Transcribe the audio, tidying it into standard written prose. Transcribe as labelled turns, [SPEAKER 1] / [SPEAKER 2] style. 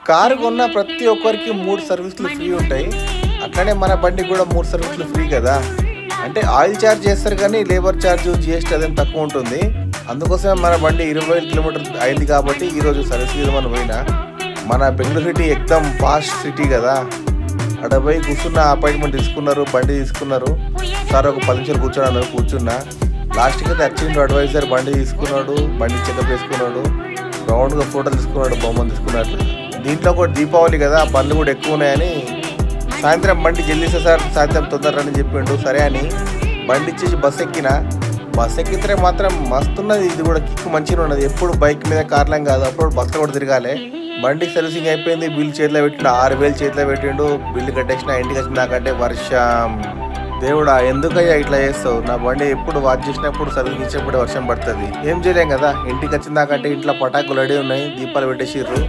[SPEAKER 1] Car కొన్న ప్రతి ఒక్కరికి 3 సర్వీసులు ఫ్రీ ఉంటాయి. అట్లనే మన బండికి కూడా 3 సర్వీసులు ఫ్రీ కదా. అంటే ఆయిల్ ఛార్జ్ చేస్తారు కానీ లేబర్ ఛార్జ్ జిఎస్టీ అదేం తక్కువ ఉంటుంది. అందుకోసమే మన బండి 20,000 కిలోమీటర్ అయింది కాబట్టి ఈరోజు సర్వీస్ మనం పోయినా. మన బెంగళూరు సిటీ ఎక్దమ్ ఫాస్ట్ సిటీ కదా. అక్కడ పోయి కూర్చున్న అపాయింట్మెంట్ తీసుకున్నారు, బండి తీసుకున్నారు. సార్ ఒక 10 నిమిషాలు కూర్చోన్నారు, కూర్చున్నా. లాస్ట్కి అయితే వచ్చిండు అడ్వైజర్, బండి తీసుకున్నాడు, బండి చెకప్ చేసుకున్నాడు, రౌండ్గా ఫోటోలు తీసుకున్నాడు, బొమ్మలు తీసుకున్నట్లు. దీంట్లో కూడా దీపావళి కదా, బండ్లు కూడా ఎక్కువ ఉన్నాయని సాయంత్రం బండి జల్దీ సార్ సాయంత్రం తొందరగా అని చెప్పిండు. సరే అని బండి ఇచ్చేసి బస్ ఎక్కిన. బస్ ఎక్కితే మాత్రం మస్తున్నది. ఇది కూడా కిక్ మంచిగా ఉన్నది. ఎప్పుడు బైక్ మీద కార్లం కాదు, అప్పుడు బస్సులో కూడా తిరగాలి. బండి సర్వీసింగ్ అయిపోయింది. బిల్ చేతిలో పెట్టిండు, 6,000 చేతిలో పెట్టిండు. బిల్లు కట్టేసిన. ఇంటికి వచ్చి నాకంటే వర్షం. దేవుడా ఎందుకయ్యా ఇట్లా చేస్తావు? నా బండి ఎప్పుడు వాచ్ చేసినప్పుడు సర్వీస్ ఇచ్చినప్పుడు వర్షం పడుతుంది. ఏం చేయలేం కదా. ఇంటికి వచ్చిన నాకంటే ఇంట్లో పటాకులు రెడీ ఉన్నాయి, దీపాలు పెట్టేసిర్రు.